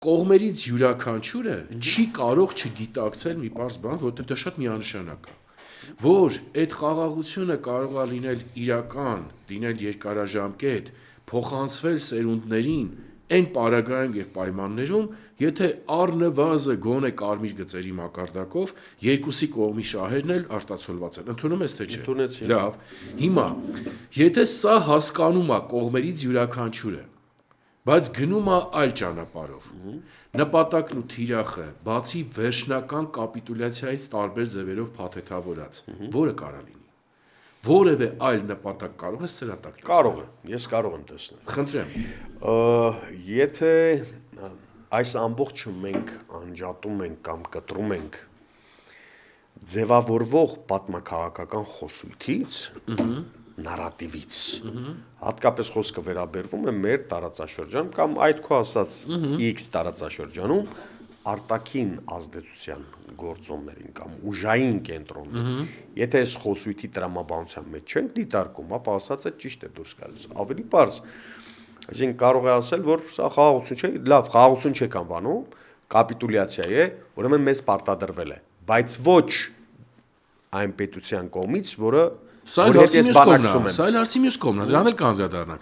կողմերից յուրաքանչյուրը չի կարող չգիտակցել մի պարզ բան, որովհետև դա շատ միանշանակ է, որ այդ խաղաղությունը կարող է լինել իրական, լինել երկարաժամկետ, փոխանցվել սերունդներին այն պարագայում եւ պայմաններում, եթե առնվազն գոնե կարմիր գծերի մակարդակով երկուսի կողմի շահերն էլ արտացոլված են։ Ընդունում ես թե չէ։ Ընդունեցի։ Լավ։ Հիմա, եթե սա հասկանում է կողմերից յուրաքանչյուրը, բայց գնում է այլ ճանապարհով, նպատակն ու թիրախը, բացի վերջնական կապիտուլյացիայից տարբեր ձևերով փաթեթավորած, որը կարա լինի։ Որևէ այլ նպատակ կարող է սրա տակ տեսնել։ Կարող է, ես կարող եմ տեսնել։ Խնդրեմ։ Եթե այս ամբողջը մենք անջատում ենք կամ կտրում ենք ձևավորվող պատմաքաղաքական խոսույթից, նարատիվից, հատկապես խոսքը վերաբերվում է մեր տարածաշրջան կամ այդ քո ասած X տարածաշրջանում արտաքին ազդեցության գործոններին կամ ուժային կենտրոններին, եթե այս խոսույթի տրամաբանության մեջ չենք դիտարկում, ապա ասած է ճիշտ է դուրս գալիս։ Ավելի պարզ, այսինքն կարող է ասել, որ սա խաղաղություն չէ, լավ, խաղաղություն չեք անվանում, կապիտուլյացիա է, ուրեմն մեզ պարտադրվել է, բայց ոչ այն պետության կողմից, որը Սա այլ հարցի մյուս կողմն է, դրան էլ կանդրադառնանք։